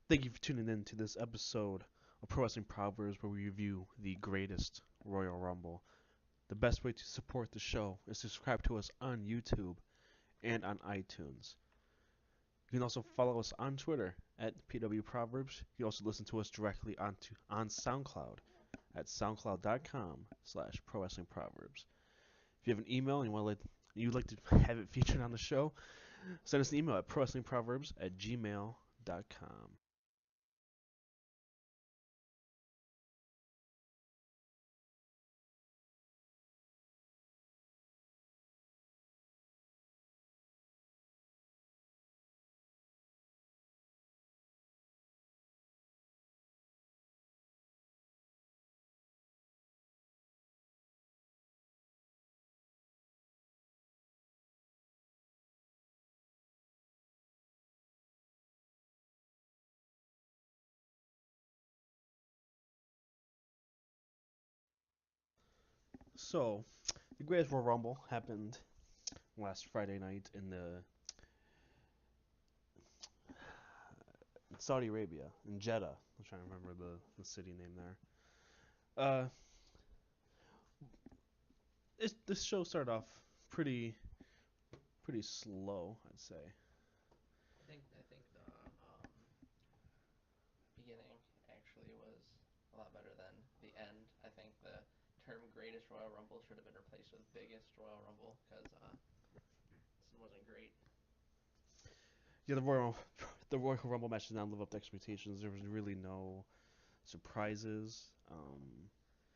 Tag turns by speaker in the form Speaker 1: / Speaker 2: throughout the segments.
Speaker 1: Thank you for tuning in to this episode of Pro Wrestling Proverbs, where we review the greatest Royal Rumble. The best way to support the show is to subscribe to us on YouTube and on iTunes. You can also follow us on Twitter at PW Proverbs. You can also listen to us directly on SoundCloud at soundcloud.com/Pro Wrestling Proverbs. If you have an email and you'd like to have it featured on the show, send us an email at prowrestlingproverbs@gmail.com. So, the greatest Royal Rumble happened last Friday night in Saudi Arabia, in Jeddah. I'm trying to remember the city name there. Uh, this show started off pretty pretty slow, I'd say.
Speaker 2: I think the beginning actually was a lot better than the end. I think the term Greatest Royal Rumble should have been replaced with Biggest Royal Rumble because this wasn't great.
Speaker 1: Yeah, the Royal Rumble match did not live up to expectations. There was really no surprises.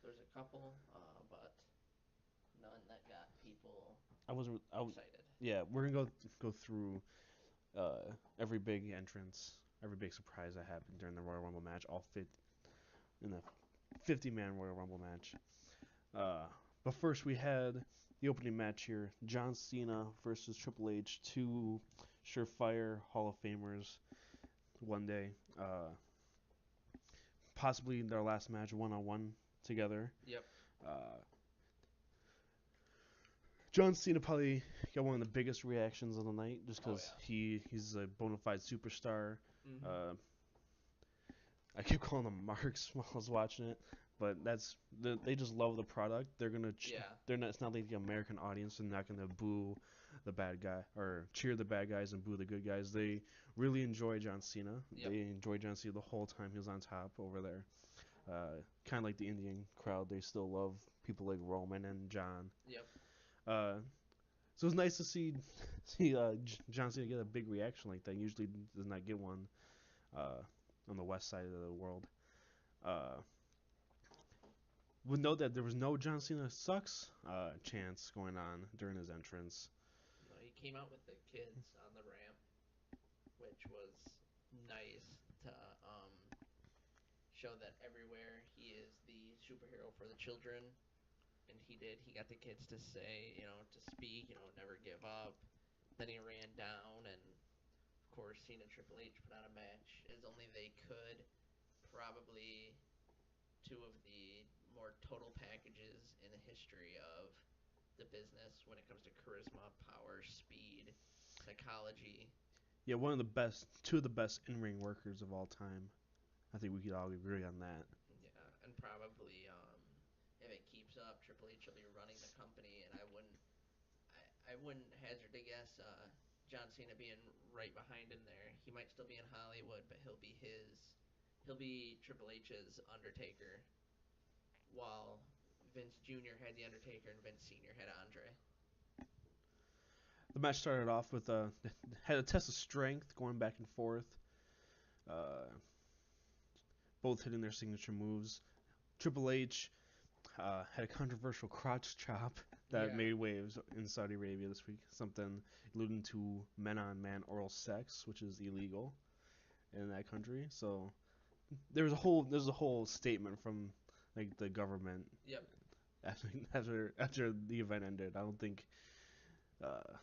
Speaker 2: There's a couple, but none that got people
Speaker 1: I wasn't.
Speaker 2: excited.
Speaker 1: Yeah, we're gonna go through every big entrance, every big surprise that happened during the Royal Rumble match. All fit in the 50-man Royal Rumble match. Uh, but first, we had the opening match here: John Cena versus Triple H, two surefire Hall of Famers. One day, possibly their last match one-on-one together.
Speaker 2: Yep.
Speaker 1: Uh, John Cena probably got one of the biggest reactions of the night, just
Speaker 2: Oh
Speaker 1: because
Speaker 2: yeah.
Speaker 1: he's a bona fide superstar.
Speaker 2: Mhm.
Speaker 1: Uh, I kept calling them Marks while I was watching it, but they just love the product.
Speaker 2: Yeah.
Speaker 1: They're not. It's not like the American audience. They're not gonna boo the bad guy or cheer the bad guys and boo the good guys. They really enjoy John Cena.
Speaker 2: Yep.
Speaker 1: They enjoy John Cena the whole time he was on top over there. Kind of like the Indian crowd. They still love people like Roman and John.
Speaker 2: Yep.
Speaker 1: Uh, so it's nice to see John Cena get a big reaction like that. He usually does not get one uh, on the west side of the world. Uh, would note that there was no John Cena sucks chance going on during his entrance.
Speaker 2: No, he came out with the kids on the ramp, which was nice to show that everywhere he is the superhero for the children, and he did. He got the kids to say, to speak, never give up. Then he ran down, and of course, Cena and Triple H put on a match as only they could. Probably two of the more total packages in the history of the business when it comes to charisma, power, speed, psychology.
Speaker 1: Yeah, two of the best in-ring workers of all time. I think we could all agree on that.
Speaker 2: Yeah, and probably if it keeps up, Triple H will be running the company, and I wouldn't hazard to guess John Cena being right behind him there. He might still be in Hollywood, but he'll be Triple H's Undertaker, while Vince Jr. had the Undertaker and Vince Sr. had Andre.
Speaker 1: The match started off with had a test of strength going back and forth, uh, both hitting their signature moves. Triple H had a controversial crotch chop that
Speaker 2: Yeah,
Speaker 1: made waves in Saudi Arabia this week. Something alluding to men-on-man oral sex, which is illegal in that country. So there's a whole statement from like the government
Speaker 2: yep,
Speaker 1: after the event ended. I don't think uh,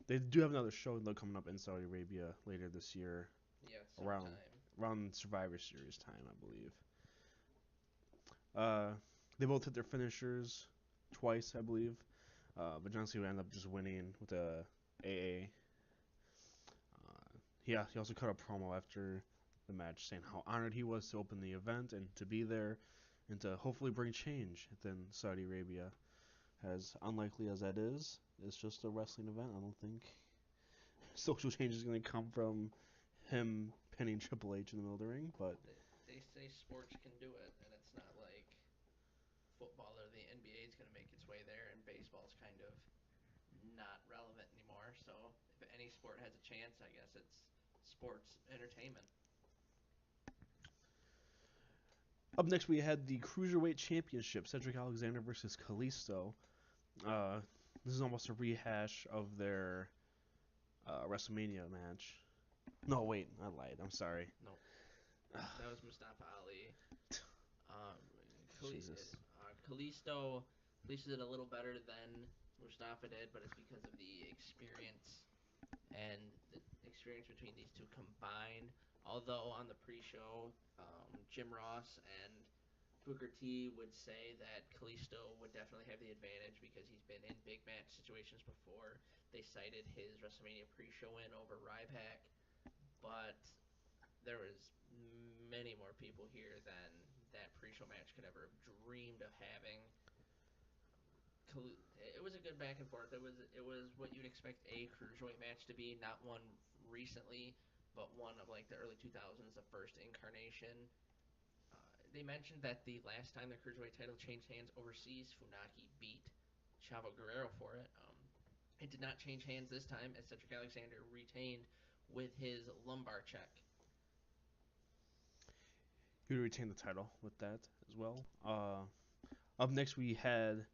Speaker 1: they do have another show though coming up in Saudi Arabia later this year
Speaker 2: yeah,
Speaker 1: around
Speaker 2: sometime.
Speaker 1: Survivor Series time, I believe. Uh, they both hit their finishers twice, I believe. But John Cena ended up just winning with a AA. He also cut a promo after the match, saying how honored he was to open the event and to be there and to hopefully bring change within Saudi Arabia. As unlikely as that is, it's just a wrestling event. I don't think social change is going to come from him pinning Triple H in the middle of the ring, but
Speaker 2: They say sports can do it, and it's not like football or the NBA is going to make its way there, and baseball's kind of not relevant anymore. So if any sport has a chance, I guess it's sports entertainment.
Speaker 1: up next we had the Cruiserweight Championship, Cedric Alexander versus Kalisto. Uh, this is almost a rehash of their WrestleMania match. No, wait, I lied. I'm sorry.
Speaker 2: No, that was Mustafa Ali. Um,
Speaker 1: Jesus.
Speaker 2: Kalisto did a little better than Mustafa did, but it's because of the experience and the experience between these two combined. Although on the pre-show, Jim Ross and Booker T would say that Kalisto would definitely have the advantage because he's been in big match situations before. They cited his WrestleMania pre-show win over Ryback, but there was many more people here than that pre-show match could ever have dreamed of having. It was a good back and forth. It was what you'd expect a cruiserweight match to be, not one recently, but one of like the early 2000s, the first incarnation. They mentioned that the last time the cruiserweight title changed hands overseas, Funaki beat Chavo Guerrero for it. It did not change hands this time, as Cedric Alexander retained with his lumbar check.
Speaker 1: He would retain the title with that as well. Up next we had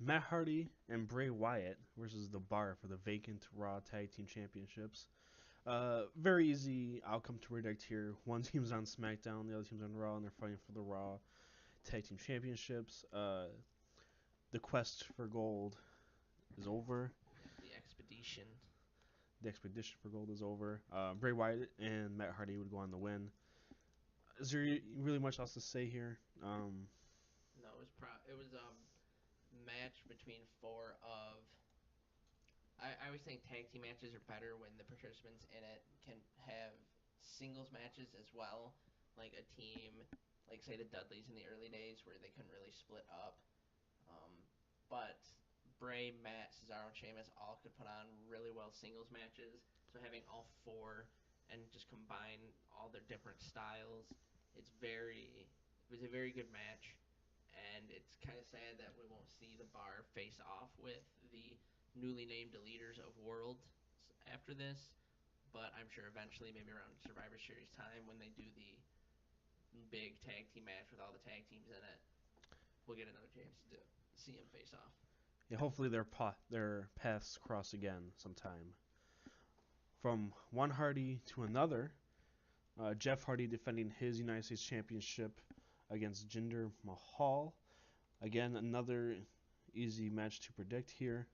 Speaker 1: Matt Hardy and Bray Wyatt versus The Bar for the vacant Raw Tag Team Championships. Very easy outcome to predict here. One team's on SmackDown, the other team's on Raw, and they're fighting for the Raw Tag Team Championships. The quest for gold is over.
Speaker 2: The expedition.
Speaker 1: The expedition for gold is over. Bray Wyatt and Matt Hardy would go on the win. Is there really much else to say here?
Speaker 2: No, it was a match between four of. I always think tag team matches are better when the participants in it can have singles matches as well, like a team, like say the Dudleys in the early days where they couldn't really split up. Um, but Bray, Matt, Cesaro, and Sheamus all could put on really well singles matches. So having all four and just combine all their different styles, it was a very good match. And it's kind of sad that we won't see the Bar face off with the newly named Leaders of World after this. But I'm sure eventually, maybe around Survivor Series time, when they do the big tag team match with all the tag teams in it, we'll get another chance to see them face off.
Speaker 1: Yeah, hopefully their paths cross again sometime. From one Hardy to another, Jeff Hardy defending his United States Championship against Jinder Mahal. Again, another easy match to predict here.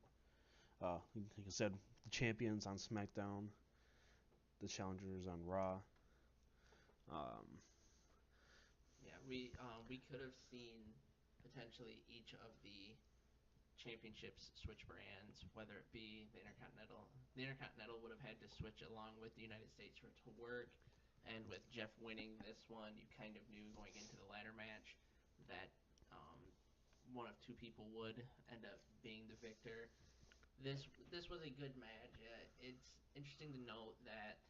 Speaker 1: Like I said, the champions on SmackDown, the challengers on Raw. Um,
Speaker 2: Yeah, we could have seen potentially each of the championships switch brands, whether it be the Intercontinental. The Intercontinental would have had to switch along with the United States for it to work. And with Jeff winning this one, you kind of knew going into the ladder match that um, one of two people would end up being the victor. This was a good match. It's interesting to note that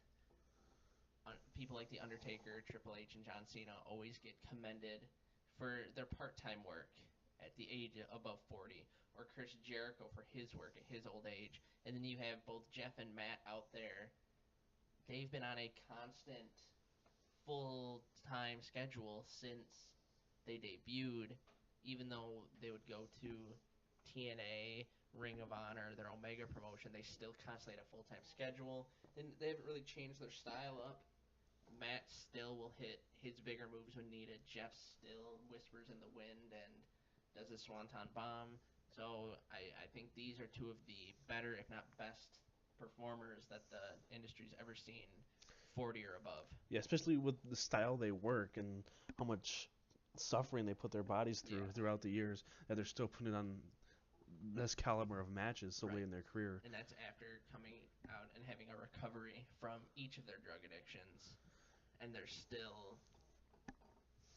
Speaker 2: people like The Undertaker, Triple H, and John Cena always get commended for their part-time work at the age above 40, or Chris Jericho for his work at his old age. And then you have both Jeff and Matt out there. They've been on a constant full-time schedule since they debuted, even though they would go to TNA, Ring of Honor, their Omega promotion, they still constantly had a full-time schedule. And they haven't really changed their style up. Matt still will hit his bigger moves when needed. Jeff still whispers in the wind and does a swanton bomb. So I think these are two of the better, if not best, performers that the industry's ever seen, 40 or above.
Speaker 1: yeah, especially with the style they work and how much suffering they put their bodies through
Speaker 2: Yeah,
Speaker 1: throughout the years, that they're still putting on this caliber of matches so late
Speaker 2: right.
Speaker 1: in their career.
Speaker 2: And that's after coming out and having a recovery from each of their drug addictions. and they're still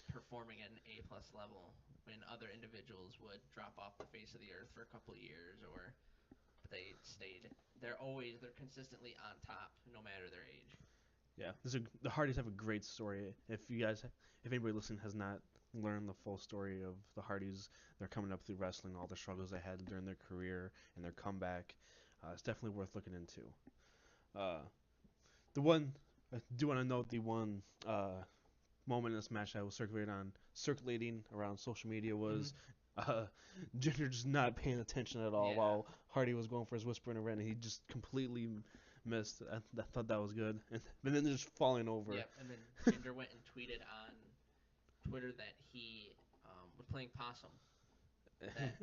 Speaker 2: performing at an A plus level when other individuals would drop off the face of the earth for a couple of years, or but they stayed. They're consistently on top no matter their age.
Speaker 1: Yeah, the Hardys have a great story. If anybody listening has not learned the full story of the Hardys, they're coming up through wrestling, all the struggles they had during their career and their comeback. It's definitely worth looking into. Uh, the one I do want to note the one moment in this match that was circulating around social media
Speaker 2: Mm-hmm.
Speaker 1: was uh, Ginger just not paying attention at all
Speaker 2: Yeah.
Speaker 1: while Hardy was going for his whisper in a ring, and he just completely missed. I thought that was good, but then just falling over.
Speaker 2: Yep. And then Jinder went and tweeted on Twitter that he was playing possum. That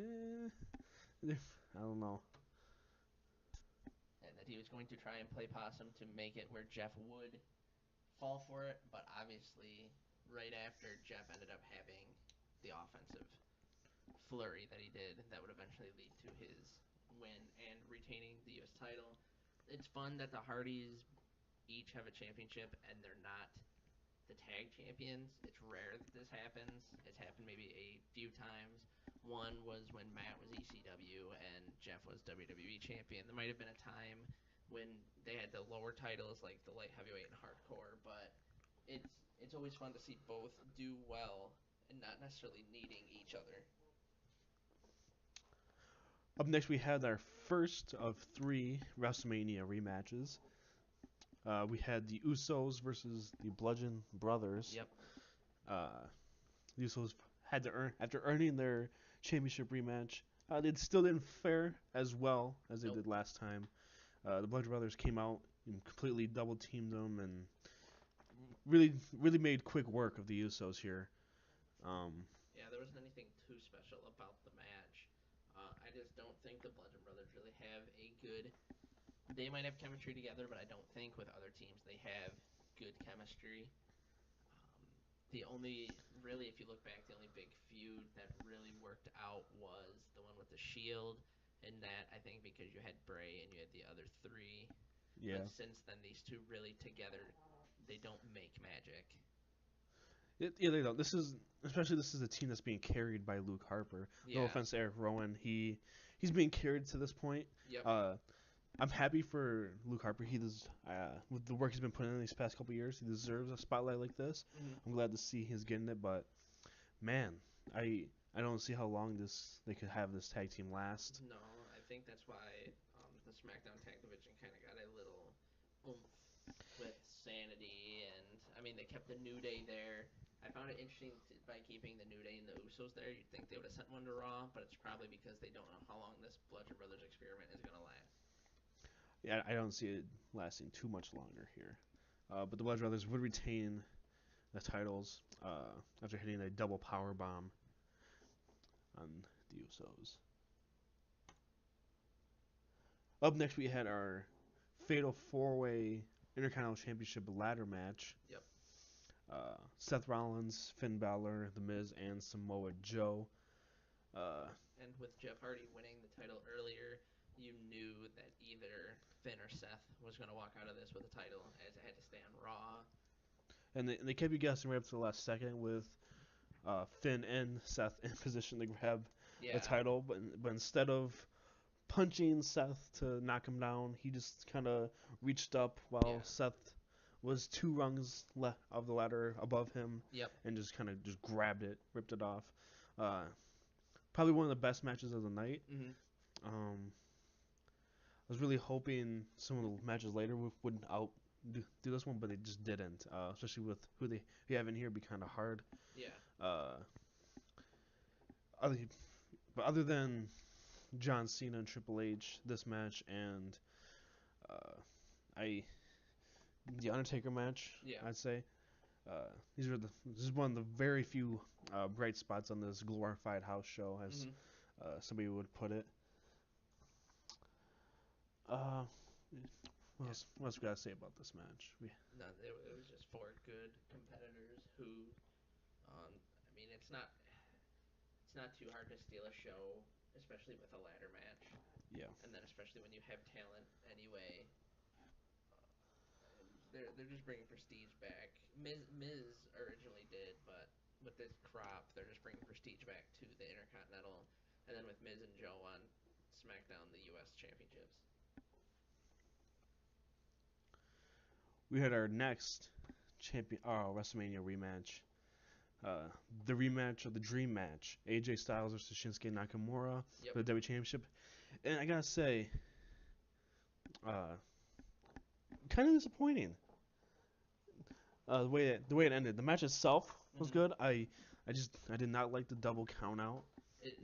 Speaker 1: I don't know.
Speaker 2: and that he was going to try and play possum to make it where Jeff would fall for it, but obviously, right after Jeff ended up having the offensive flurry that he did, that would eventually lead to his win and retaining the U.S. title. It's fun that the Hardys each have a championship and they're not the tag champions. It's rare that this happens. It's happened maybe a few times. One was when Matt was ECW and Jeff was WWE champion. There might have been a time when they had the lower titles like the light heavyweight and hardcore, but it's always fun to see both do well and not necessarily needing each other.
Speaker 1: Up next, we had our first of three WrestleMania rematches. We had the Usos versus the Bludgeon Brothers.
Speaker 2: Yep.
Speaker 1: Uh, the Usos had to earn after earning their championship rematch. They still didn't fare as well as they
Speaker 2: Nope.
Speaker 1: did last time. The Bludgeon Brothers came out and completely double teamed them and really made quick work of the Usos here. Um,
Speaker 2: Yeah, there wasn't anything too special about the match. I just don't think the Bludgeon Brothers really have a good. They might have chemistry together, but I don't think with other teams they have good chemistry. The only, really, if you look back, the only big feud that really worked out was the one with the Shield, and that I think because you had Bray and you had the other three.
Speaker 1: yeah,
Speaker 2: But since then, these two really together, they don't make magic.
Speaker 1: yeah, they don't. This is a team that's being carried by Luke Harper. No
Speaker 2: Yeah.
Speaker 1: offense to Eric Rowan, he's being carried to this point.
Speaker 2: Yep.
Speaker 1: Uh, I'm happy for Luke Harper. He does with the work he's been putting in these past couple years. He deserves a spotlight like this.
Speaker 2: Hmm.
Speaker 1: I'm glad to see he's getting it, but man, I don't see how long they could have this tag team last.
Speaker 2: No, I think that's why the SmackDown tag division kind of got a little oomph with Sanity, and I mean they kept the New Day there. I found it interesting by keeping the New Day and the Usos there. You'd think they would have sent one to Raw, but it's probably because they don't know how long this Bludgeon Brothers experiment is gonna last.
Speaker 1: Yeah, I don't see it lasting too much longer here. But the Blood Brothers would retain the titles after hitting a double power bomb on the Usos. Up next, we had our fatal four-way Intercontinental Championship ladder match.
Speaker 2: Yep.
Speaker 1: Seth Rollins, Finn Balor, The Miz, and Samoa Joe. Uh,
Speaker 2: And with Jeff Hardy winning the title earlier, you knew that either Finn or Seth was gonna walk out of this with a title, as it had to stay on Raw.
Speaker 1: and they kept you guessing right up to the last second with Finn and Seth in position to grab the
Speaker 2: Yeah.
Speaker 1: title, but instead of punching Seth to knock him down, he just kind of reached up while
Speaker 2: Yeah.
Speaker 1: Seth was two rungs of the ladder above him,
Speaker 2: Yep.
Speaker 1: and just kind of just grabbed it, ripped it off. Uh, Probably one of the best matches of the night.
Speaker 2: Hmm.
Speaker 1: Um, I was really hoping some of the matches later would out do this one, but they just didn't. Especially with who they have in here, be kind of hard.
Speaker 2: Yeah.
Speaker 1: Uh, other, but other than John Cena and Triple H, this match and uh, I the Undertaker match,
Speaker 2: Yeah.
Speaker 1: I'd say. This is one of the very few bright spots on this glorified house show, as
Speaker 2: Hmm.
Speaker 1: somebody would put it. Uh,
Speaker 2: Yeah.
Speaker 1: what else we gotta say about this match?
Speaker 2: No, it was just four good competitors who, I mean, it's not too hard to steal a show, especially with a ladder match,
Speaker 1: Yeah,
Speaker 2: and then especially when you have talent anyway. they're just bringing prestige back. Miz originally did, but with this crop, they're just bringing prestige back to the Intercontinental, and then with Miz and Joe on SmackDown, the U.S. Championships.
Speaker 1: We had our next WrestleMania rematch. Uh, the rematch of the dream match: AJ Styles versus Shinsuke Nakamura
Speaker 2: Yep.
Speaker 1: for the WWE Championship. And I gotta say, uh, kind of disappointing. The way it ended. The match itself was
Speaker 2: Mm-hmm.
Speaker 1: good. I did not like the double count out.
Speaker 2: They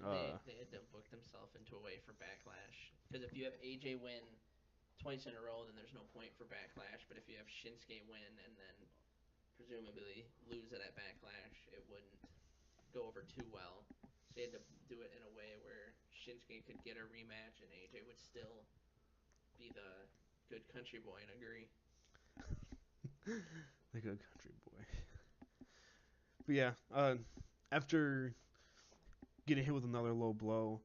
Speaker 2: had to book themselves into a way for Backlash because if you have AJ win twice in a row, then there's no point for Backlash. But if you have Shinsuke win and then presumably lose it at Backlash, it wouldn't go over too well. So you had to do it in a way where Shinsuke could get a rematch and AJ would still be the good country boy and agree.
Speaker 1: The good country boy. But yeah, after getting hit with another low blow,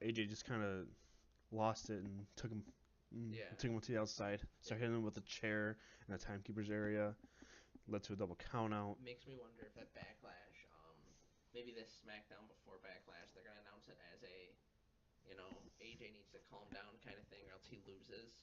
Speaker 1: AJ just kind of lost it and
Speaker 2: Yeah.
Speaker 1: took him to the outside. Started hitting him with a chair in the timekeeper's area. Led to a double count out.
Speaker 2: Makes me wonder if at Backlash, maybe this SmackDown before Backlash, they're gonna announce it as a, AJ needs to calm down kind of thing, or else he loses,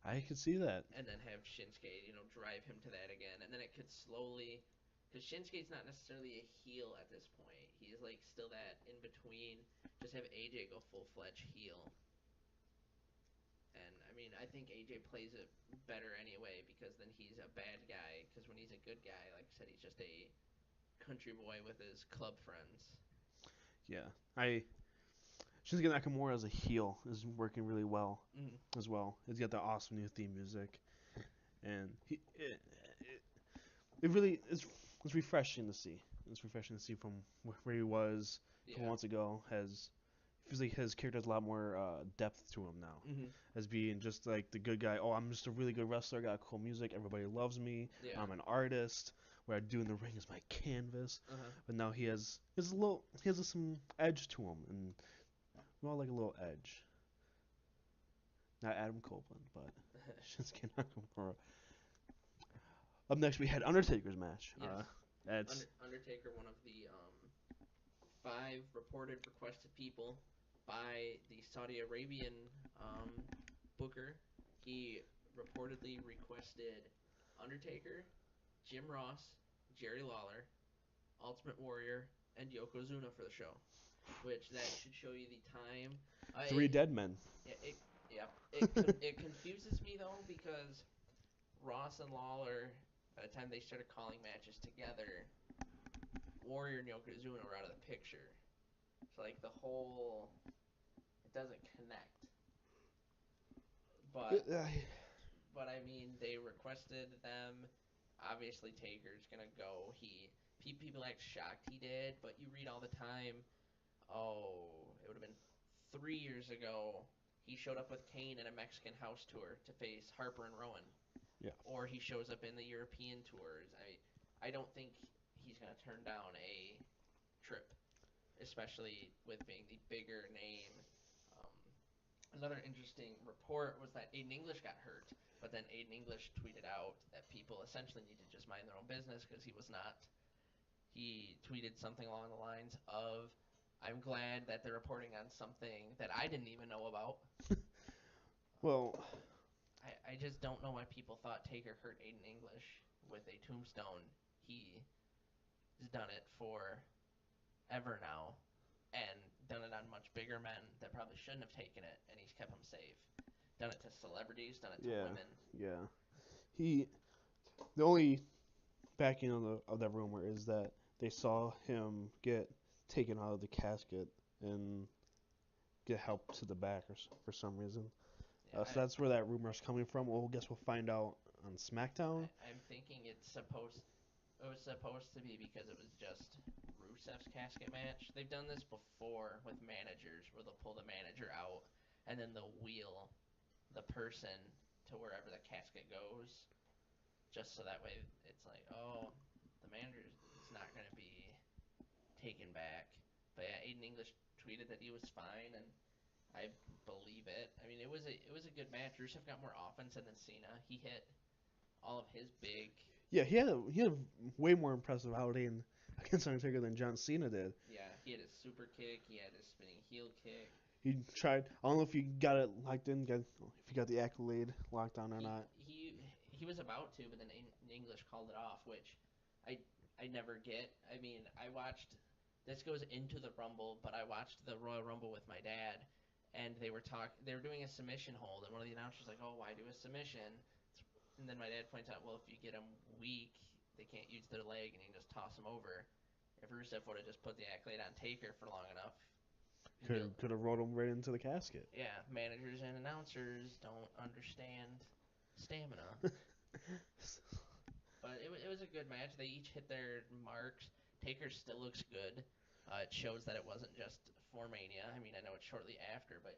Speaker 1: I could see that.
Speaker 2: and then have Shinsuke, drive him to that again, and then it could slowly, because Shinsuke's not necessarily a heel at this point. He's like still that in between. Just have AJ go full fledged heel. And I mean, I think AJ plays it better anyway because then he's a bad guy. Because when he's a good guy, like I said, he's just a country boy with his club friends.
Speaker 1: Yeah, I Shinsuke Nakamura as a heel is working really well
Speaker 2: Mm-hmm.
Speaker 1: as well. He's got the awesome new theme music, and it really is it's refreshing to see. It's refreshing to see from where he was a couple
Speaker 2: Yeah.
Speaker 1: months ago. Has feels like his character has a lot more depth to him now,
Speaker 2: Mm-hmm.
Speaker 1: as being just like the good guy. Oh, I'm just a really good wrestler. I got cool music. Everybody loves me.
Speaker 2: Yeah.
Speaker 1: I'm an artist. What I do in the ring is my canvas.
Speaker 2: Uh-huh.
Speaker 1: But now he has some edge to him, and well, like a little edge. Not Adam Copeland, but Shinsuke Nakamura. Up next, we had Undertaker's match.
Speaker 2: Yes.
Speaker 1: That's
Speaker 2: Undertaker, one of the 5 reported requested people by the Saudi Arabian um, booker. He reportedly requested Undertaker, Jim Ross, Jerry Lawler, Ultimate Warrior, and Yokozuna for the show. Which that should show you the time.
Speaker 1: three dead men.
Speaker 2: It yep. It confuses me though because Ross and Lawler, by the time they started calling matches together, Warrior and Yokozuna were out of the picture. So like the whole, it doesn't connect. But but I mean they requested them. Obviously Taker's gonna go. People act shocked he did, but you read all the time. Oh, it would have been 3 years ago. He showed up with Kane in a Mexican house tour to face Harper and Rowan,
Speaker 1: Yeah.
Speaker 2: or he shows up in the European tours. I don't think he's gonna turn down a trip, especially with being the bigger name. Um, Another interesting report was that Aiden English got hurt, but then Aiden English tweeted out that people essentially need to just mind their own business because he was not. He tweeted something along the lines of, "I'm glad that they're reporting on something that I didn't even know about."
Speaker 1: Well,
Speaker 2: I just don't know why people thought Taker hurt Aiden English with a tombstone. He has done it for ever now, and done it on much bigger men that probably shouldn't have taken it, and he's kept them safe. Done it to celebrities, done it to
Speaker 1: yeah,
Speaker 2: women.
Speaker 1: yeah. He the only backing of that rumor is that they saw him get taken out of the casket and get help to the back for some reason.
Speaker 2: Yeah,
Speaker 1: So that's where that rumor is coming from. Well, I guess we'll find out on SmackDown.
Speaker 2: I'm thinking it was supposed to be because it was just Rusev's casket match. They've done this before with managers where they'll pull the manager out and then they'll wheel the person to wherever the casket goes, just so that way it's like, oh, the manager is not going to be taken back. But yeah, Aiden English tweeted that he was fine, and I believe it. I mean, it was a good match. Rusev got more offense than Cena. He hit all of his big.
Speaker 1: Yeah, he had a way more impressive outing against Undertaker than John Cena did.
Speaker 2: Yeah, he had his super kick. He had his spinning heel kick.
Speaker 1: He tried. I don't know if you got it locked in, if you got the accolade locked on or
Speaker 2: He
Speaker 1: not.
Speaker 2: he he was about to, but then English called it off, which I I never get. I mean, I watched. This goes into the Rumble, but I watched the Royal Rumble with my dad, and they were doing a submission hold, and one of the announcers was like, "Oh, why do a submission?" And then my dad points out, "Well, if you get them weak, they can't use their leg, and you can just toss them over." If Rusev would have just put the accolade on Taker for long enough, he'd be.
Speaker 1: Could have rolled him right into the casket.
Speaker 2: Yeah, managers and announcers don't understand stamina. But it was a good match. They each hit their marks. Taker still looks good. It shows that it wasn't just for Mania. I mean, I know it's shortly after, but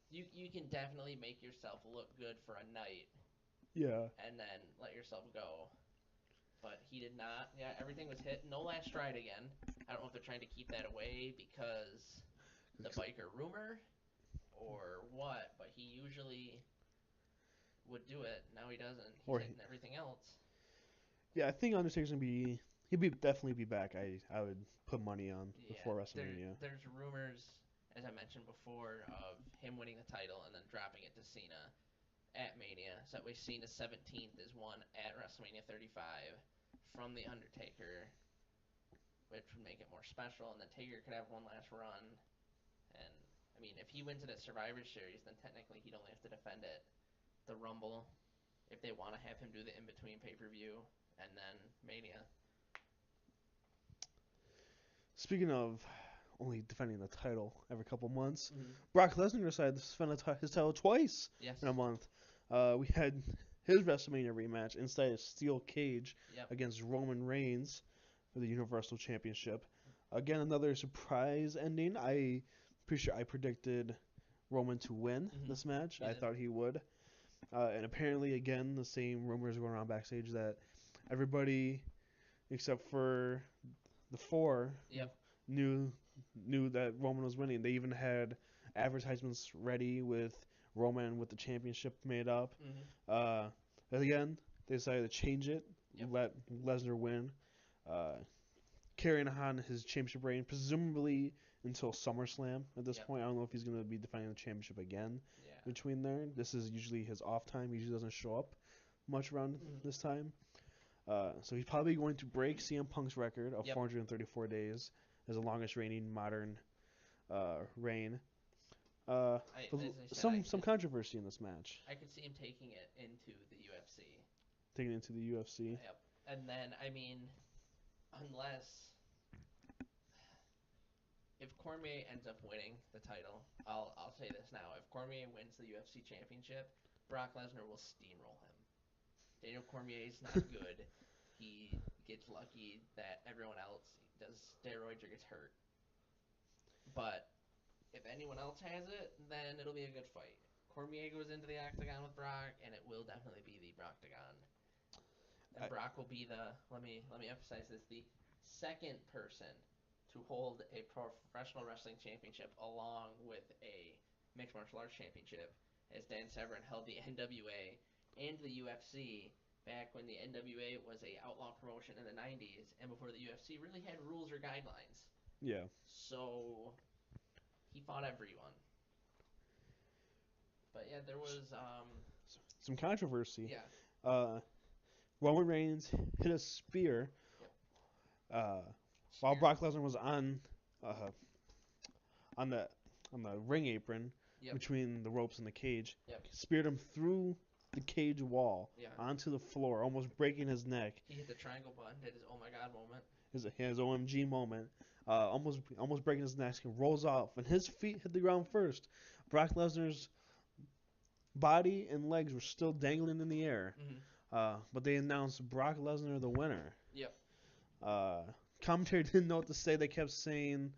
Speaker 2: you can definitely make yourself look good for a night
Speaker 1: Yeah.
Speaker 2: and then let yourself go. But he did not. Yeah, everything was hit. No last stride again. I don't know if they're trying to keep that away because the biker rumor or what, but he usually would do it. Now he doesn't. He's
Speaker 1: Or
Speaker 2: hitting everything else.
Speaker 1: yeah, I think Undertaker's gonna be. He'd be definitely be back. I would put money on
Speaker 2: Yeah,
Speaker 1: before WrestleMania.
Speaker 2: there's rumors, as I mentioned before, of him winning the title and then dropping it to Cena at Mania. So that way Cena's 17th is won at WrestleMania 35 from The Undertaker, which would make it more special. And then Taker could have one last run. And, I mean, if he wins it at Survivor Series, then technically he'd only have to defend it the Rumble if they want to have him do the in-between pay-per-view and then Mania.
Speaker 1: Speaking of only defending the title every couple months,
Speaker 2: Mm-hmm.
Speaker 1: Brock Lesnar decided to defend his title twice
Speaker 2: Yes.
Speaker 1: in a month. We had his WrestleMania rematch inside a steel cage
Speaker 2: Yep.
Speaker 1: against Roman Reigns for the Universal Championship. Again, another surprise ending. Pretty sure I predicted Roman to win
Speaker 2: Mm-hmm.
Speaker 1: this match.
Speaker 2: You
Speaker 1: I
Speaker 2: did.
Speaker 1: thought he would. And apparently, again, the same rumors going around backstage that everybody except for the four
Speaker 2: Yep.
Speaker 1: knew knew that Roman was winning. They even had advertisements ready with Roman with the championship made up.
Speaker 2: Mm-hmm.
Speaker 1: Uh, but again, they decided to change it,
Speaker 2: Yep.
Speaker 1: let Lesnar win, uh, carrying on his championship reign, presumably until SummerSlam. At this
Speaker 2: Yep.
Speaker 1: point, I don't know if he's going to be defending the championship again
Speaker 2: Yeah.
Speaker 1: between there. This is usually his off time. He usually doesn't show up much around
Speaker 2: Mm-hmm.
Speaker 1: this time. So he's probably going to break CM Punk's record of
Speaker 2: Yep.
Speaker 1: 434 days as the longest reigning modern reign. But
Speaker 2: As I said,
Speaker 1: some controversy in this match,
Speaker 2: I could see him taking it into the UFC.
Speaker 1: taking it into the UFC.
Speaker 2: Yep. And then I mean, unless if Cormier ends up winning the title, I'll say this now: if Cormier wins the UFC championship, Brock Lesnar will steamroll him. Daniel Cormier is not good. He gets lucky that everyone else does steroids or gets hurt. But if anyone else has it, then it'll be a good fight. Cormier goes into the octagon with Brock, and it will definitely be the Brocktagon. And
Speaker 1: I,
Speaker 2: Brock will be the let me emphasize this, the second person to hold a professional wrestling championship along with a mixed martial arts championship, as Dan Severn held the NWA and the UFC back when the NWA was a outlaw promotion in the 90s and before the UFC really had rules or guidelines.
Speaker 1: yeah,
Speaker 2: So he fought everyone. But yeah, there was
Speaker 1: some controversy.
Speaker 2: yeah.
Speaker 1: Uh, Roman Reigns hit a spear
Speaker 2: Yep.
Speaker 1: uh, while
Speaker 2: Spear.
Speaker 1: Brock Lesnar was uh, on the ring apron
Speaker 2: Yep.
Speaker 1: between the ropes and the cage.
Speaker 2: Yep.
Speaker 1: Speared him through the cage wall
Speaker 2: Yeah.
Speaker 1: onto the floor, almost breaking his neck.
Speaker 2: He hit the triangle button, did his oh my god moment.
Speaker 1: His OMG moment, almost breaking his neck, and rolls off, and his feet hit the ground first. Brock Lesnar's body and legs were still dangling in the air,
Speaker 2: Mm-hmm.
Speaker 1: but they announced Brock Lesnar the winner.
Speaker 2: Yep.
Speaker 1: Uh, Commentary didn't know what to say. They kept saying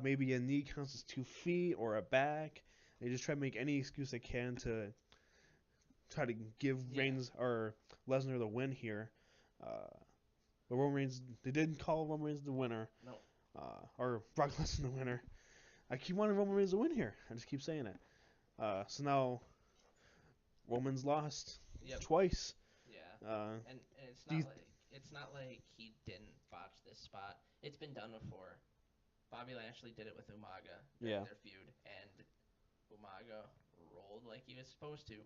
Speaker 1: maybe a knee counts as 2 feet or a back. They just try to make any excuse they can to try to give Reigns or Lesnar the win here. But Roman Reigns, they didn't call Roman Reigns the winner.
Speaker 2: No.
Speaker 1: Or Brock Lesnar the winner. I keep wanting Roman Reigns to win here. I just keep saying it. So now Roman's lost
Speaker 2: Yep.
Speaker 1: twice.
Speaker 2: Yeah.
Speaker 1: Uh,
Speaker 2: And
Speaker 1: do you,
Speaker 2: it's not like he didn't botch this spot. It's been done before. Bobby Lashley did it with Umaga during
Speaker 1: yeah,
Speaker 2: their feud, and Umaga rolled like he was supposed to.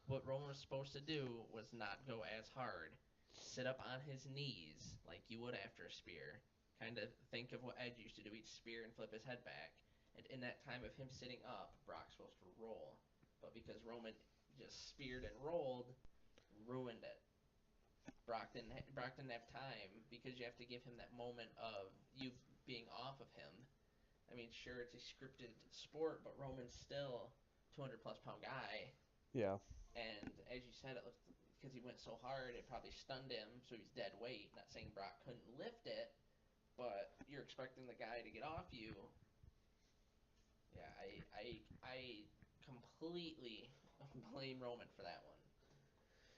Speaker 2: What Roman was supposed to do was not go as hard. Sit up on his knees like you would after a spear. Kind of think of what Edge used to do. He'd spear and flip his head back. And in that time of him sitting up, Brock's supposed to roll. But because Roman just speared and rolled, ruined it. Brock didn't have time because you have to give him that moment of you being off of him. I mean, sure, it's a scripted sport, but Roman's still 200 plus pound guy.
Speaker 1: yeah,
Speaker 2: And as you said, it looked because he went so hard, it probably stunned him, so he's dead weight. Not saying Brock couldn't lift it, but you're expecting the guy to get off you. Yeah, I completely blame Roman for that one.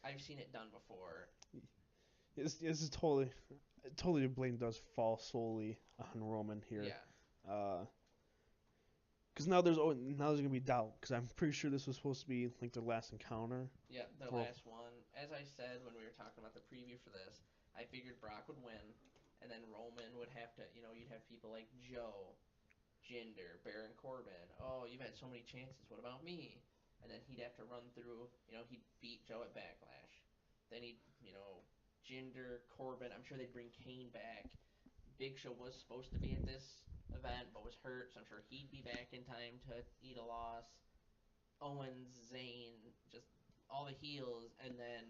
Speaker 2: I've seen it done before.
Speaker 1: this is totally the blame does fall solely on Roman here.
Speaker 2: Yeah,
Speaker 1: Because now there's gonna be doubt. Because I'm pretty sure this was supposed to be like their last encounter.
Speaker 2: yeah, their
Speaker 1: For
Speaker 2: last one. As I said when we were talking about the preview for this, I figured Brock would win, and then Roman would have to, you'd have people like Joe, Jinder, Baron Corbin. Oh, you've had so many chances. What about me? And then he'd have to run through. He'd beat Joe at Backlash. Then Jinder, Corbin. I'm sure they'd bring Kane back. Big Show was supposed to be at this event, but was hurt, so I'm sure he'd be back in time to eat a loss. Owens, Zayn, just all the heels, and then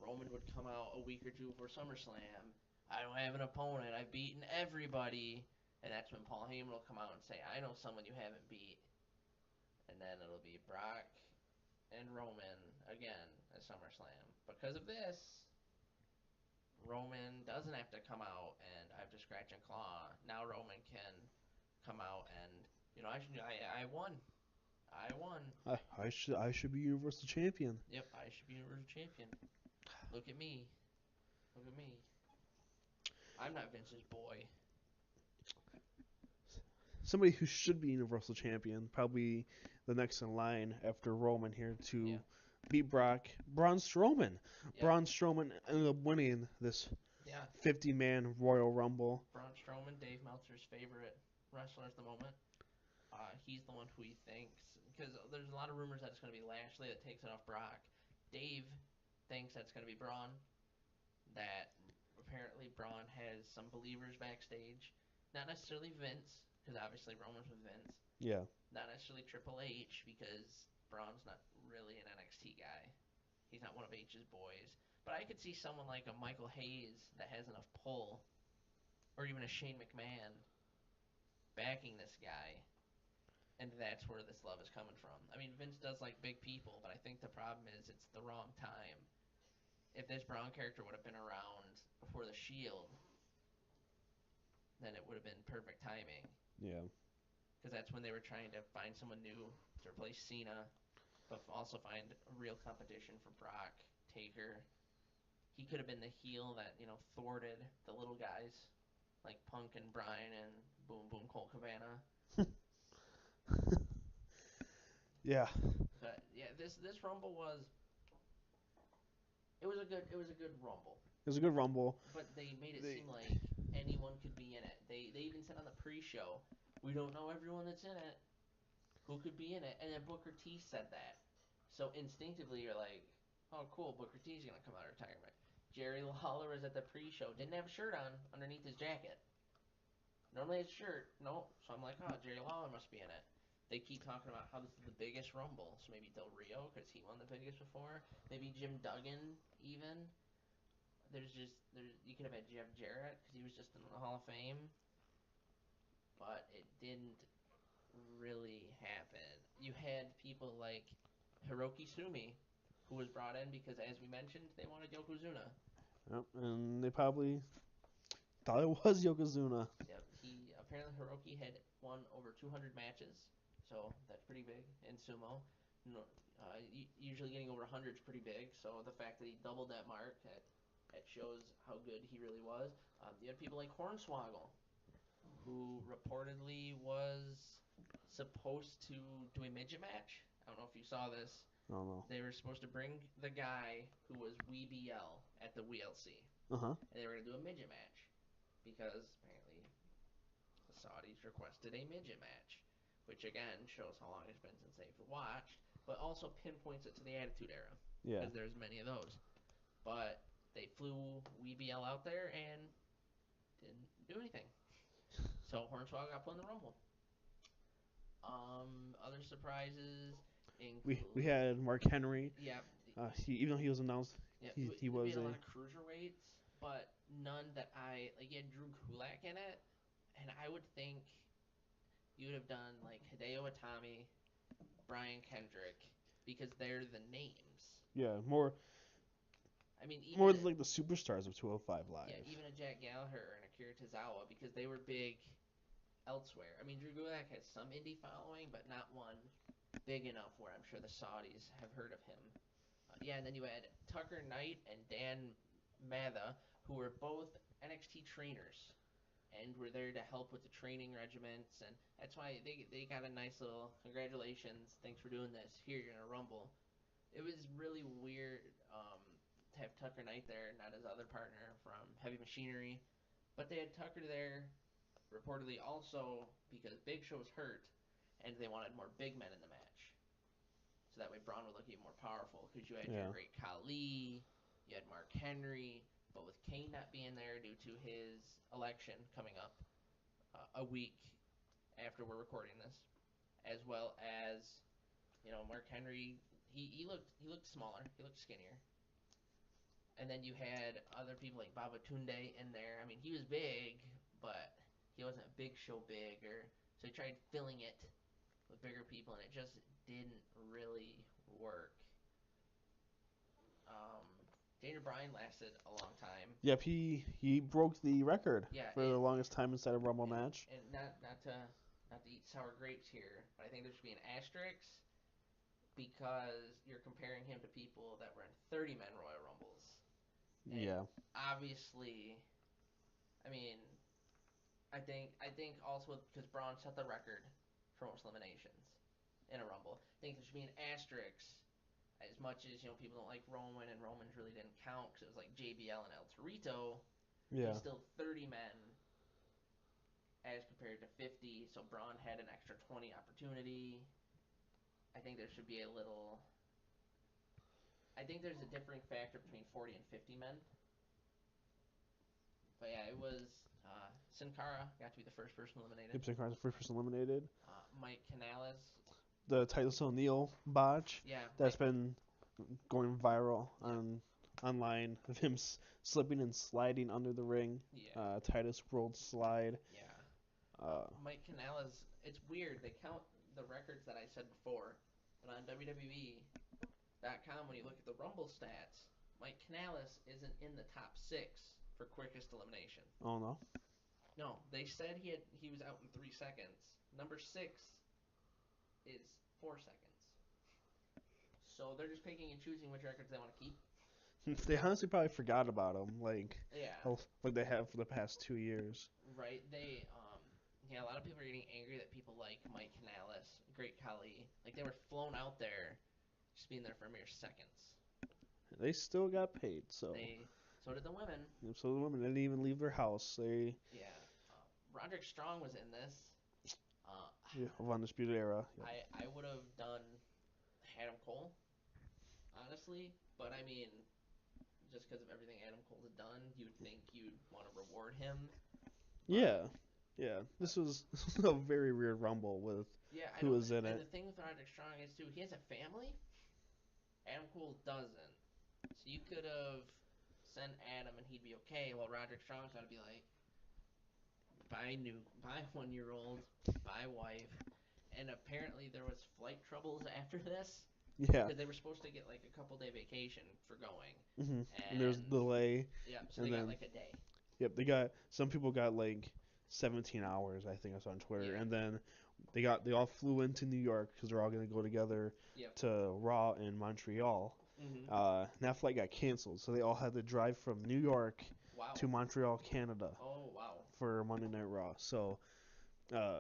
Speaker 2: Roman would come out a week or two before SummerSlam. I don't have an opponent. I've beaten everybody. And that's when Paul Heyman will come out and say, I know someone you haven't beat. And then it'll be Brock and Roman again at SummerSlam. Because of this, Roman doesn't have to come out and I have to scratch and claw. Now Roman can come out and, I won. I won.
Speaker 1: I should be Universal Champion.
Speaker 2: Yep, I should be Universal Champion. Look at me. Look at me. I'm not Vince's boy.
Speaker 1: Somebody who should be Universal Champion, probably the next in line after Roman here to
Speaker 2: Yeah.
Speaker 1: beat Brock, Braun Strowman.
Speaker 2: Yep.
Speaker 1: Braun Strowman ended up winning this
Speaker 2: Yeah.
Speaker 1: 50-man Royal Rumble.
Speaker 2: Braun Strowman, Dave Meltzer's favorite wrestler at the moment. He's the one who he thinks, because there's a lot of rumors that it's going to be Lashley that takes it off Brock. Dave thinks that's going to be Braun. That apparently Braun has some believers backstage. Not necessarily Vince, because obviously Roman's with Vince.
Speaker 1: Yeah.
Speaker 2: Not necessarily Triple H, because Braun's not really an NXT guy. He's not one of H's boys. But I could see someone like a Michael Hayes that has enough pull, or even a Shane McMahon backing this guy, and that's where this love is coming from. I mean, Vince does like big people, but I think the problem is it's the wrong time. If this Braun character would have been around before the Shield, then it would have been perfect timing.
Speaker 1: Yeah.
Speaker 2: Because that's when they were trying to find someone new to replace Cena, but also find a real competition for Brock, Taker. He could have been the heel that, thwarted the little guys like Punk and Bryan and Boom Boom Colt Cabana.
Speaker 1: Yeah.
Speaker 2: But yeah, this Rumble was it was a good Rumble.
Speaker 1: It was a good Rumble.
Speaker 2: But they made it
Speaker 1: They,
Speaker 2: seem like anyone could be in it. They even said on the pre-show, we don't know everyone that's in it. Who could be in it? And then Booker T said that. So instinctively you're like, oh cool, Booker T's gonna come out of retirement. Jerry Lawler was at the pre-show, didn't have a shirt on underneath his jacket. Normally it's a shirt, no. So I'm like, oh, Jerry Lawler must be in it. They keep talking about how this is the biggest Rumble, so maybe Del Rio because he won the biggest before. Maybe Jim Duggan even. You could have had Jeff Jarrett because he was just in the Hall of Fame, but it didn't really happen. You had people like Hiroki Sumi, who was brought in because, as we mentioned, they wanted Yokozuna.
Speaker 1: yep, and they probably thought it was Yokozuna.
Speaker 2: Yep, apparently Hiroki had won over 200 matches, so that's pretty big in sumo. No, usually getting over 100 is pretty big, so the fact that he doubled that mark, that shows how good he really was. You had people like Hornswoggle, who reportedly was supposed to do a midget match. I don't know if you saw this.
Speaker 1: I don't know.
Speaker 2: They were supposed to bring the guy who was WeBL at the WLC,
Speaker 1: Uh huh.
Speaker 2: and they were going to do a midget match because apparently the Saudis requested a midget match, which again shows how long it's been since they've watched, but also pinpoints it to the Attitude Era
Speaker 1: Yeah.
Speaker 2: because there's many of those. But they flew WeBL out there and didn't do anything. So Hornswoggle got put in the Rumble. Other surprises
Speaker 1: We
Speaker 2: include,
Speaker 1: had Mark Henry.
Speaker 2: yeah,
Speaker 1: Even though he was announced,
Speaker 2: yeah,
Speaker 1: he
Speaker 2: we
Speaker 1: was
Speaker 2: had a lot
Speaker 1: a
Speaker 2: of cruiserweights, but none that I like. You had Drew Gulak in it, and I would think you would have done like Hideo Itami, Brian Kendrick, because they're the names.
Speaker 1: yeah
Speaker 2: I mean, even
Speaker 1: more
Speaker 2: a,
Speaker 1: like the superstars of 205
Speaker 2: yeah,
Speaker 1: Live.
Speaker 2: even a Jack Gallagher and Akira Tozawa because they were big elsewhere. I mean, Drew Gulak has some indie following, but not one big enough where I'm sure the Saudis have heard of him. Yeah, and then you had Tucker Knight and Dan Matha, who were both NXT trainers and were there to help with the training regiments, and that's why they got a nice little congratulations, thanks for doing this. Here you're gonna Rumble. It was really weird to have Tucker Knight there, not his other partner from Heavy Machinery, but they had Tucker there reportedly also because Big Show's hurt, and they wanted more big men in the match. So that way Braun would look even more powerful because you had your
Speaker 1: Yeah.
Speaker 2: great Khali, you had Mark Henry, but with Kane not being there due to his election coming up a week after we're recording this, as well as Mark Henry, he looked smaller, he looked skinnier, and then you had other people like Babatunde in there. I mean, he was big, but he wasn't a big show big, or so he tried filling it with bigger people, and it just didn't really work. Um, Daniel Bryan lasted a long time.
Speaker 1: Yep, he broke the record
Speaker 2: Yeah,
Speaker 1: for the longest time inside a Rumble match.
Speaker 2: and not to eat sour grapes here, but I think there should be an asterisk because you're comparing him to people that were in 30 man Royal Rumbles, and
Speaker 1: Yeah.
Speaker 2: obviously, I mean, I think also because Braun set the record for most eliminations in a Rumble. I think there should be an asterisk. As much as people don't like Roman, and Roman's really didn't count because it was like JBL and El Torito,
Speaker 1: Yeah.
Speaker 2: he's still 30 men as compared to 50. So Braun had an extra 20 opportunity. I think there should be a little. I think there's a differing factor between 40 and 50 men. But yeah, it was Sin Cara got to be the first person eliminated.
Speaker 1: Gibson Carter's the first person eliminated.
Speaker 2: Mike Canales.
Speaker 1: The Titus O'Neil botch
Speaker 2: Yeah,
Speaker 1: that's been going viral
Speaker 2: Yep.
Speaker 1: online of him slipping and sliding under the ring.
Speaker 2: Yeah.
Speaker 1: Titus World Slide.
Speaker 2: Yeah.
Speaker 1: Uh,
Speaker 2: Mike Canales. It's weird. They count the records that I said before, but on WWE.com, when you look at the Rumble stats, Mike Canales isn't in the top 6 for quickest elimination.
Speaker 1: oh no.
Speaker 2: No, they said he was out in 3 seconds. Number 6 is 4 seconds. So they're just picking and choosing which records they want to keep.
Speaker 1: They honestly probably forgot about him, like
Speaker 2: Yeah.
Speaker 1: like they have for the past 2 years.
Speaker 2: Right. Yeah, a lot of people are getting angry that people like Mike Canales, Great Khali, like they were flown out there, just being there for mere seconds.
Speaker 1: They still got paid, so
Speaker 2: So did the women.
Speaker 1: so the women didn't even leave their house. They
Speaker 2: Yeah. Roderick Strong was in this. Uh,
Speaker 1: of Undisputed Era. Yep.
Speaker 2: I would have done Adam Cole, honestly, but I mean, just because of everything Adam Cole had done, you'd think you'd want to reward him. But
Speaker 1: Yeah, yeah. This was a very weird Rumble with
Speaker 2: yeah, I
Speaker 1: who
Speaker 2: don't.
Speaker 1: was in
Speaker 2: And
Speaker 1: it.
Speaker 2: the thing with Roderick Strong is too, he has a family. Adam Cole doesn't. So you could have sent Adam and he'd be okay, while Roderick Strong's got to be like, buy 1-year-old, buy wife, and apparently there was flight troubles after this
Speaker 1: Yeah.
Speaker 2: because they were supposed to get like a couple day vacation for going,
Speaker 1: And there's
Speaker 2: and
Speaker 1: delay,
Speaker 2: yeah, so
Speaker 1: and
Speaker 2: they got
Speaker 1: then
Speaker 2: like a day.
Speaker 1: yep, they got some people got like 17 hours. I think I saw on Twitter,
Speaker 2: Yeah.
Speaker 1: and then they all flew into New York because they're all gonna go together
Speaker 2: Yep.
Speaker 1: to Raw in Montreal.
Speaker 2: Mhm.
Speaker 1: And that flight got canceled, so they all had to drive from New York to
Speaker 2: wow.
Speaker 1: Montreal, Canada,
Speaker 2: Oh wow.
Speaker 1: for Monday Night Raw. So uh,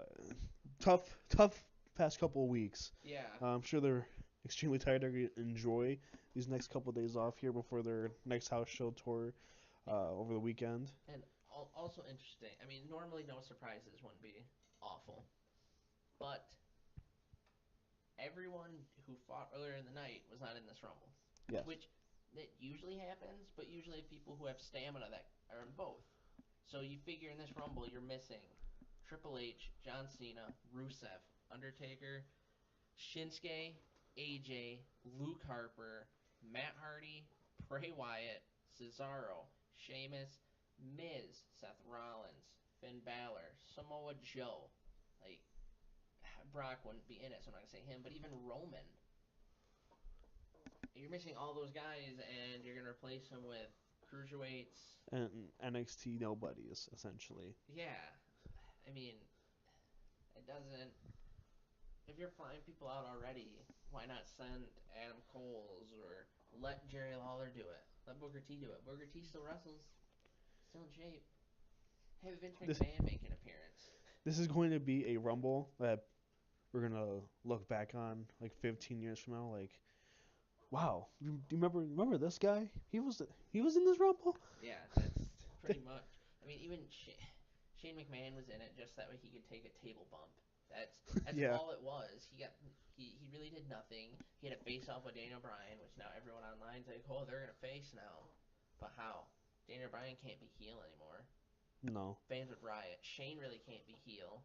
Speaker 1: tough past couple of weeks.
Speaker 2: Yeah.
Speaker 1: I'm sure they're extremely tired. They're gonna enjoy these next couple of days off here before their next house show tour over the weekend.
Speaker 2: And also interesting. I mean, normally no surprises wouldn't be awful, but everyone who fought earlier in the night was not in this rumble,
Speaker 1: Yes.
Speaker 2: which that usually happens, but usually people who have stamina that are in both. So you figure in this rumble you're missing Triple H, John Cena, Rusev, Undertaker, Shinsuke, AJ, Luke Harper, Matt Hardy, Bray Wyatt, Cesaro, Sheamus, Miz, Seth Rollins, Finn Balor, Samoa Joe. Like Brock wouldn't be in it, so I'm not gonna say him, but even Roman. You're missing all those guys, and you're gonna replace them with cruiserweights.
Speaker 1: And NXT nobodies essentially.
Speaker 2: Yeah, I mean, it doesn't. If you're flying people out already, why not send Adam Coles or let Jerry Lawler do it? Let Booker T do it. Booker T still wrestles, still in shape. Have Vince
Speaker 1: This
Speaker 2: McMahon make an appearance.
Speaker 1: this is going to be a rumble that we're gonna look back on like 15 years from now. Like, wow, do you remember this guy? He was in this rumble.
Speaker 2: Yeah, that's pretty much. I mean, even Shane McMahon was in it just that way he could take a table bump. That's
Speaker 1: Yeah.
Speaker 2: all it was. He really did nothing. He had a face off with Daniel Bryan, which now everyone online's like, oh, they're gonna face now. But how? Daniel Bryan can't be heel anymore.
Speaker 1: No.
Speaker 2: Fans would riot. Shane really can't be heel.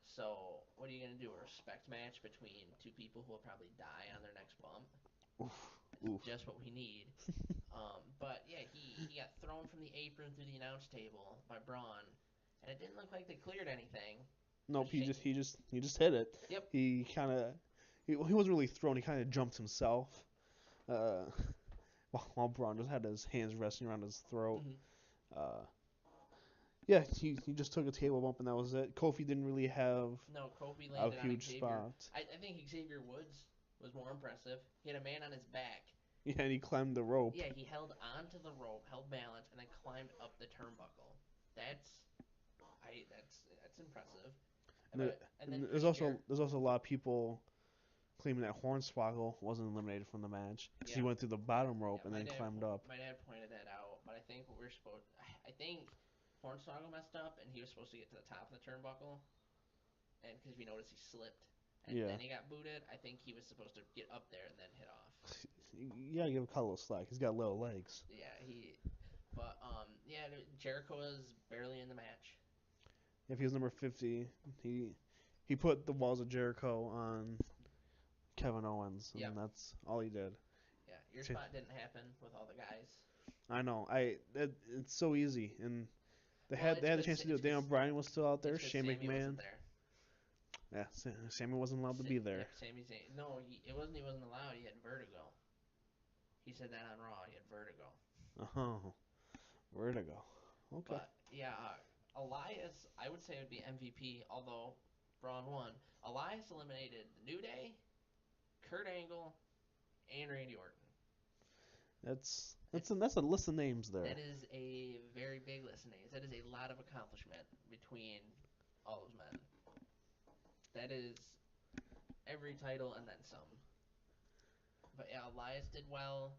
Speaker 2: So what are you gonna do? A respect match between two people who will probably die on their next bump?
Speaker 1: Oof.
Speaker 2: That's
Speaker 1: Oof.
Speaker 2: just what we need. But yeah, he got thrown from the apron through the announce table by Braun, and it didn't look like they cleared anything.
Speaker 1: Nope. He
Speaker 2: Shane,
Speaker 1: just he just he just hit it.
Speaker 2: yep.
Speaker 1: He kind of he wasn't really thrown. He kind of jumped himself. Uh, while Braun just had his hands resting around his throat.
Speaker 2: Mm-hmm.
Speaker 1: Uh, yeah, he just took a table bump and that was it. Kofi didn't really have
Speaker 2: No, Kofi
Speaker 1: a
Speaker 2: landed on
Speaker 1: huge
Speaker 2: Xavier.
Speaker 1: spot.
Speaker 2: I think Xavier Woods was more impressive. He had a man on his back.
Speaker 1: Yeah, and he climbed the rope.
Speaker 2: Yeah, he held onto the rope, held balance, and then climbed up the turnbuckle. That's that's impressive.
Speaker 1: And, there,
Speaker 2: And then
Speaker 1: and
Speaker 2: Chris Jericho.
Speaker 1: there's also a lot of people claiming that Hornswoggle wasn't eliminated from the match because he
Speaker 2: Yeah,
Speaker 1: went through the bottom rope
Speaker 2: yeah.
Speaker 1: and then climbed up.
Speaker 2: My dad pointed that out, but I think what we're supposed. I think Hornswoggle messed up, and he was supposed to get to the top of the turnbuckle, and because we noticed he slipped, and
Speaker 1: Yeah,
Speaker 2: then he got booted. I think he was supposed to get up there and then hit off.
Speaker 1: you gotta give Kyle a little slack. He's got little legs.
Speaker 2: Yeah, yeah, Jericho was barely in the match.
Speaker 1: If he was number 50, he he put the walls of Jericho on Kevin Owens, and
Speaker 2: Yep.
Speaker 1: that's all he did.
Speaker 2: Yeah, your spot didn't happen with all the guys.
Speaker 1: I know. It's so easy, and
Speaker 2: Well,
Speaker 1: they had the chance to do it. Daniel Bryan was still out there.
Speaker 2: it's because
Speaker 1: Shane
Speaker 2: Sammy
Speaker 1: McMahon.
Speaker 2: wasn't there.
Speaker 1: Yeah, Sammy wasn't allowed to be there.
Speaker 2: Yep, Sami Zayn. No, it wasn't. He wasn't allowed. He had vertigo. He said that on Raw. He had vertigo.
Speaker 1: Oh, where to go? Okay,
Speaker 2: But yeah, Elias, I would say would be MVP. Although Braun won. Elias eliminated the New Day, Kurt Angle, and Randy Orton.
Speaker 1: that's a list of names there.
Speaker 2: That is a very big list of names. That is a lot of accomplishment between all those men. That is every title and then some. But yeah, Elias did well.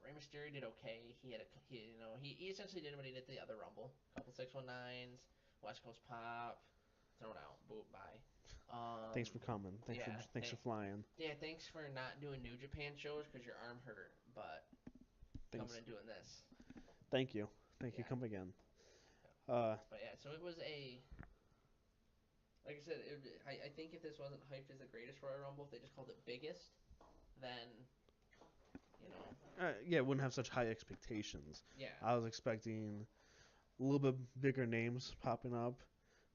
Speaker 2: Rey Mysterio did okay. He essentially did what he did the other Rumble. Couple 619s, West Coast Pop, thrown out, boot, bye.
Speaker 1: Thanks for coming.
Speaker 2: Yeah,
Speaker 1: Thanks for flying.
Speaker 2: yeah. Thanks for not doing New Japan shows because your arm hurt, but
Speaker 1: Thanks.
Speaker 2: coming and doing this.
Speaker 1: Thank you. Thank you.
Speaker 2: Yeah.
Speaker 1: Come again.
Speaker 2: Yeah. But yeah, so it was like I said, I think if this wasn't hyped as the greatest Royal Rumble, if they just called it biggest, then you know,
Speaker 1: Yeah, wouldn't have such high expectations.
Speaker 2: yeah.
Speaker 1: I was expecting a little bit bigger names popping up.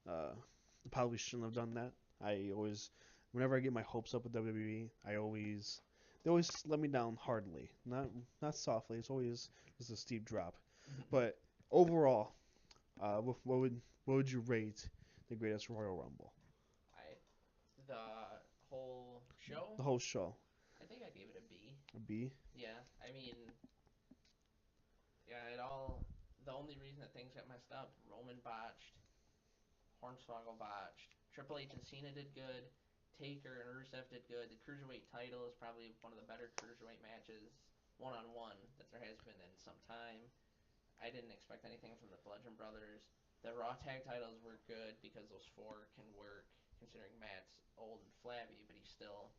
Speaker 1: Uh, Probably shouldn't have done that. Whenever I get my hopes up with WWE, they always let me down hardly, not softly. It's always just a steep drop. But overall, what would you rate the greatest Royal Rumble?
Speaker 2: I the whole show,
Speaker 1: The whole show.
Speaker 2: I think I gave it a B.
Speaker 1: A B.
Speaker 2: Yeah, I mean, yeah, it all. The only reason that things got messed up, Roman botched, Hornswoggle botched, Triple H and Cena did good, Taker and Rusev did good. The Cruiserweight title is probably one of the better Cruiserweight matches, one-on-one, that there has been in some time. I didn't expect anything from the Bludgeon Brothers. The Raw Tag titles were good because those four can work, considering Matt's old and flabby, but he's still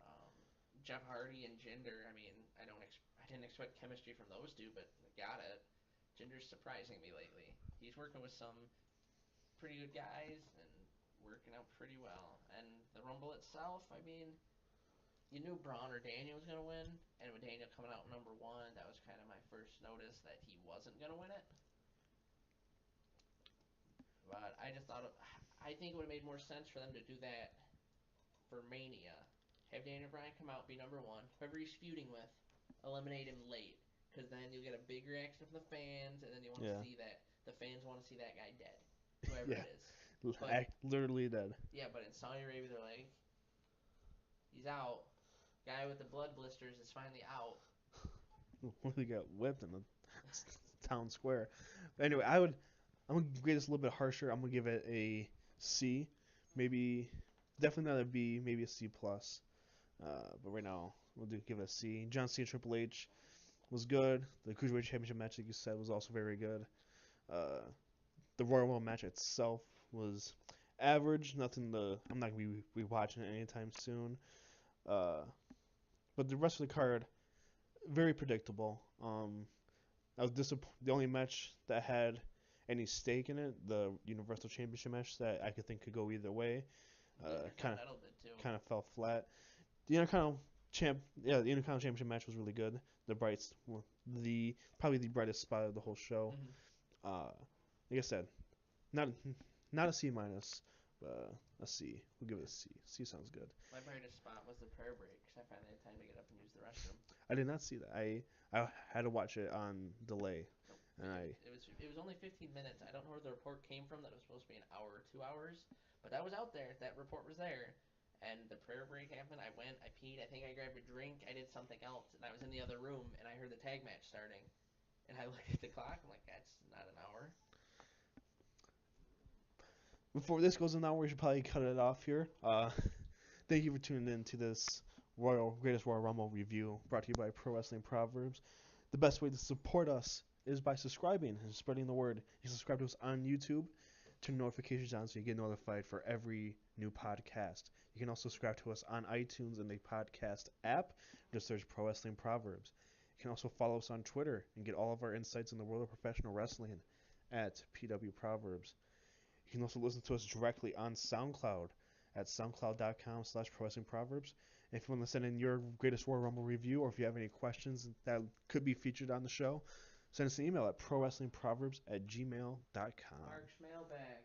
Speaker 2: um, Jeff Hardy and Jinder. I mean, I didn't expect chemistry from those two, but they got it. Jinder's surprising me lately. He's working with some pretty good guys and working out pretty well. And the Rumble itself, I mean, you knew Braun or Daniel was gonna win, and with Daniel coming out number one, that was kind of my first notice that he wasn't gonna win it. But I just thought, I think it would have made more sense for them to do that for Mania. Have Daniel Bryan come out, be number one. Whoever he's feuding with, eliminate him late. Because then you'll get a big reaction from the fans, and then you want to
Speaker 1: Yeah.
Speaker 2: see that. The fans want to see that guy dead. Whoever
Speaker 1: Yeah.
Speaker 2: it is. But,
Speaker 1: Literally dead.
Speaker 2: yeah, but in Saudi Arabia, they're like, he's out. Guy with the blood blisters is finally out.
Speaker 1: He got whipped in the town square. But anyway, I'm gonna grade this a little bit harsher. I'm gonna give it a C, maybe definitely not a B, maybe a C plus. But right now give it a C. John Cena Triple H was good. The Cruiserweight Championship match, like you said, was also very good. Uh, the Royal Rumble match itself was average. Nothing to. I'm not gonna be watching it anytime soon. Uh, but the rest of the card very predictable. I was the only match that had any stake in it, the Universal Championship match that I could think could go either way,
Speaker 2: The Intercontinental did too.
Speaker 1: kind of fell flat. The Intercontinental the Intercontinental Championship match was really good. The probably the brightest spot of the whole show.
Speaker 2: Mm-hmm.
Speaker 1: Like I said, not not a C minus, a C. We'll give it a C. C sounds good.
Speaker 2: My brightest spot was the prayer break because I finally had time to get up and use the restroom.
Speaker 1: I did not see that. I had to watch it on delay,
Speaker 2: Nope.
Speaker 1: and
Speaker 2: It was only 15 minutes. I don't know where the report came from that it was supposed to be an hour or 2 hours, but that was out there. That report was there. And the prayer break happened. I went, I peed, I think I grabbed a drink, I did something else, and I was in the other room and I heard the tag match starting. And I looked at the clock, I'm like, that's not an hour.
Speaker 1: before this goes an hour, we should probably cut it off here. Thank you for tuning in to this Greatest Royal Rumble review brought to you by Pro Wrestling Proverbs. The best way to support us is by subscribing and spreading the word. You can subscribe to us on YouTube, turn notifications on so you get notified for every new podcast. You can also subscribe to us on iTunes and the podcast app. Just search Pro Wrestling Proverbs. You can also follow us on Twitter and get all of our insights in the world of professional wrestling at PW Proverbs. You can also listen to us directly on SoundCloud at soundcloud.com/ProWrestlingProverbs. And if you want to send in your Greatest Royal Rumble review, or if you have any questions that could be featured on the show, send us an email at prowrestlingproverbs@gmail.com.
Speaker 2: Mark's mailbag.